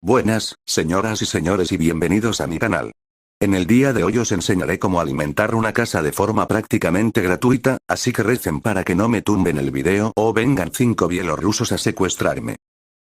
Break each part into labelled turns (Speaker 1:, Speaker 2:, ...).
Speaker 1: Buenas, señoras y señores y bienvenidos a mi canal. En el día de hoy os enseñaré cómo alimentar una casa de forma prácticamente gratuita, así que recen para que no me tumben el video o vengan 5 bielorrusos a secuestrarme.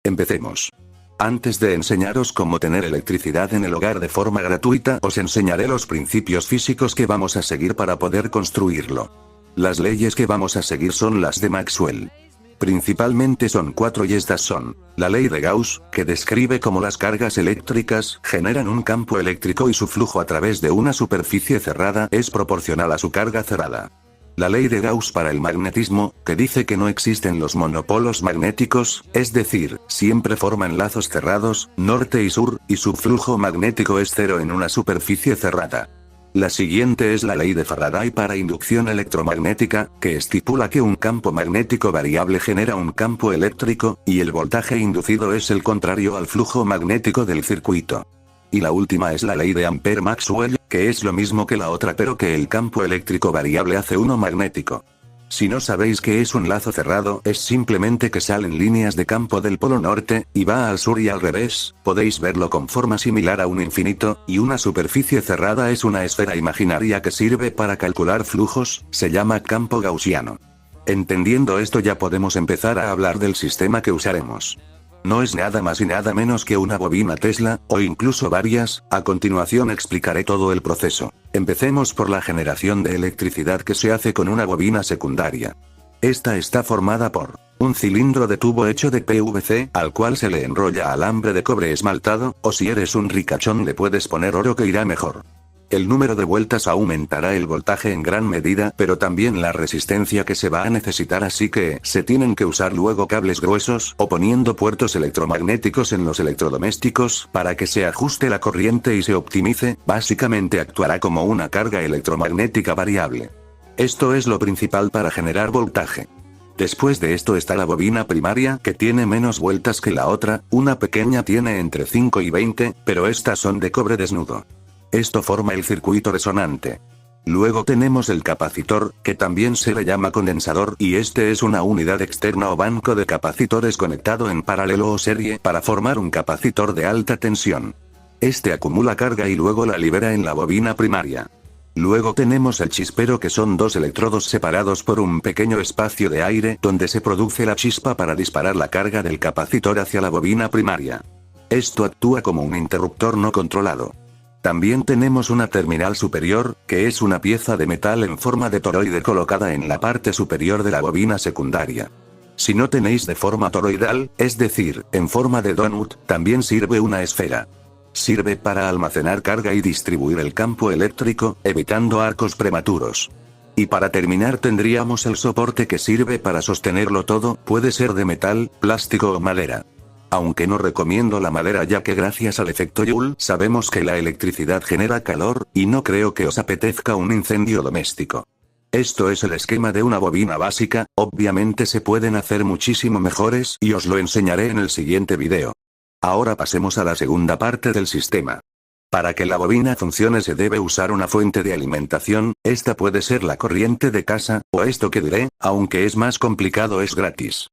Speaker 1: Empecemos. Antes de enseñaros cómo tener electricidad en el hogar de forma gratuita, os enseñaré los principios físicos que vamos a seguir para poder construirlo. Las leyes que vamos a seguir son las de Maxwell. Principalmente son 4 y estas son: la ley de Gauss, que describe cómo las cargas eléctricas generan un campo eléctrico y su flujo a través de una superficie cerrada es proporcional a su carga cerrada. La ley de Gauss para el magnetismo, que dice que no existen los monopolos magnéticos, es decir, siempre forman lazos cerrados, norte y sur, y su flujo magnético es cero en una superficie cerrada. La siguiente es la ley de Faraday para inducción electromagnética, que estipula que un campo magnético variable genera un campo eléctrico, y el voltaje inducido es el contrario al flujo magnético del circuito. Y la última es la ley de Ampère-Maxwell, que es lo mismo que la otra pero que el campo eléctrico variable hace uno magnético. Si no sabéis qué es un lazo cerrado, es simplemente que salen líneas de campo del polo norte, y va al sur y al revés, podéis verlo con forma similar a un infinito, y una superficie cerrada es una esfera imaginaria que sirve para calcular flujos, se llama campo gaussiano. Entendiendo esto ya podemos empezar a hablar del sistema que usaremos. No es nada más y nada menos que una bobina Tesla, o incluso varias. A continuación explicaré todo el proceso. Empecemos por la generación de electricidad que se hace con una bobina secundaria. Esta está formada por un cilindro de tubo hecho de PVC, al cual se le enrolla alambre de cobre esmaltado, o si eres un ricachón le puedes poner oro que irá mejor. El número de vueltas aumentará el voltaje en gran medida, pero también la resistencia que se va a necesitar, así que se tienen que usar luego cables gruesos o poniendo puertos electromagnéticos en los electrodomésticos para que se ajuste la corriente y se optimice. Básicamente actuará como una carga electromagnética variable. Esto es lo principal para generar voltaje. Después de esto está la bobina primaria, que tiene menos vueltas que la otra, una pequeña tiene entre 5 y 20, pero estas son de cobre desnudo. Esto forma el circuito resonante. Luego tenemos el capacitor, que también se le llama condensador, y este es una unidad externa o banco de capacitores conectado en paralelo o serie para formar un capacitor de alta tensión. Este acumula carga y luego la libera en la bobina primaria. Luego tenemos el chispero, que son 2 electrodos separados por un pequeño espacio de aire donde se produce la chispa para disparar la carga del capacitor hacia la bobina primaria. Esto actúa como un interruptor no controlado. También tenemos una terminal superior, que es una pieza de metal en forma de toroide colocada en la parte superior de la bobina secundaria. Si no tenéis de forma toroidal, es decir, en forma de donut, también sirve una esfera. Sirve para almacenar carga y distribuir el campo eléctrico, evitando arcos prematuros. Y para terminar tendríamos el soporte, que sirve para sostenerlo todo, puede ser de metal, plástico o madera. Aunque no recomiendo la madera, ya que gracias al efecto Joule sabemos que la electricidad genera calor, y no creo que os apetezca un incendio doméstico. Esto es el esquema de una bobina básica, obviamente se pueden hacer muchísimo mejores y os lo enseñaré en el siguiente video. Ahora pasemos a la segunda parte del sistema. Para que la bobina funcione se debe usar una fuente de alimentación, esta puede ser la corriente de casa, o esto que diré, aunque es más complicado, es gratis.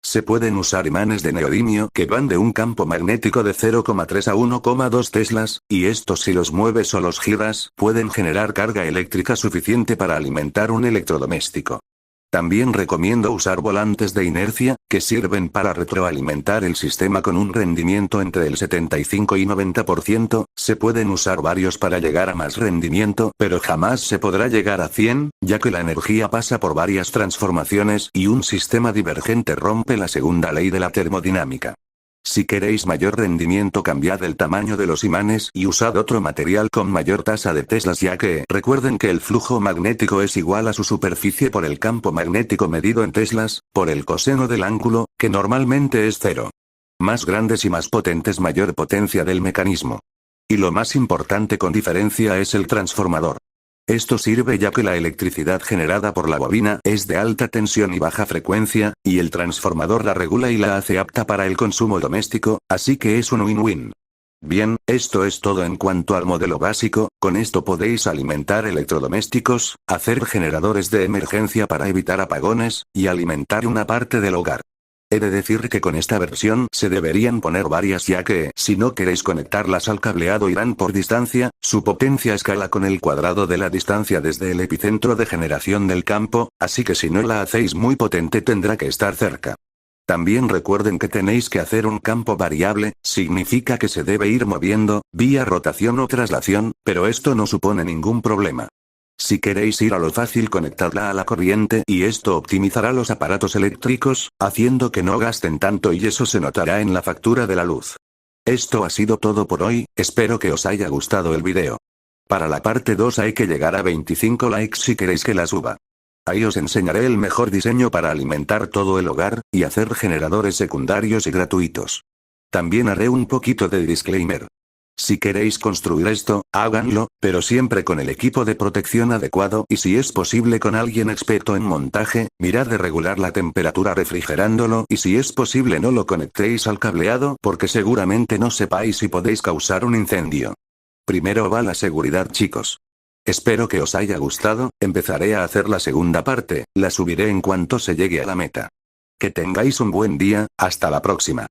Speaker 1: Se pueden usar imanes de neodimio que van de un campo magnético de 0,3 a 1,2 teslas, y estos si los mueves o los giras, pueden generar carga eléctrica suficiente para alimentar un electrodoméstico. También recomiendo usar volantes de inercia, que sirven para retroalimentar el sistema con un rendimiento entre el 75 y 90%, se pueden usar varios para llegar a más rendimiento, pero jamás se podrá llegar a 100, ya que la energía pasa por varias transformaciones y un sistema divergente rompe la segunda ley de la termodinámica. Si queréis mayor rendimiento, cambiad el tamaño de los imanes y usad otro material con mayor tasa de teslas, ya que recuerden que el flujo magnético es igual a su superficie por el campo magnético medido en teslas, por el coseno del ángulo, que normalmente es 0. Más grandes y más potentes, mayor potencia del mecanismo. Y lo más importante con diferencia es el transformador. Esto sirve ya que la electricidad generada por la bobina es de alta tensión y baja frecuencia, y el transformador la regula y la hace apta para el consumo doméstico, así que es un win-win. Bien, esto es todo en cuanto al modelo básico. Con esto podéis alimentar electrodomésticos, hacer generadores de emergencia para evitar apagones, y alimentar una parte del hogar. He de decir que con esta versión se deberían poner varias, ya que, si no queréis conectarlas al cableado irán por distancia, su potencia escala con el cuadrado de la distancia desde el epicentro de generación del campo, así que si no la hacéis muy potente tendrá que estar cerca. También recuerden que tenéis que hacer un campo variable, significa que se debe ir moviendo, vía rotación o traslación, pero esto no supone ningún problema. Si queréis ir a lo fácil, conectadla a la corriente y esto optimizará los aparatos eléctricos, haciendo que no gasten tanto y eso se notará en la factura de la luz. Esto ha sido todo por hoy, espero que os haya gustado el video. Para la parte 2 hay que llegar a 25 likes si queréis que la suba. Ahí os enseñaré el mejor diseño para alimentar todo el hogar, y hacer generadores secundarios y gratuitos. También haré un poquito de disclaimer. Si queréis construir esto, háganlo, pero siempre con el equipo de protección adecuado y si es posible con alguien experto en montaje, mirad de regular la temperatura refrigerándolo y si es posible no lo conectéis al cableado porque seguramente no sepáis y podéis causar un incendio. Primero va la seguridad, chicos. Espero que os haya gustado, empezaré a hacer la segunda parte, la subiré en cuanto se llegue a la meta. Que tengáis un buen día, hasta la próxima.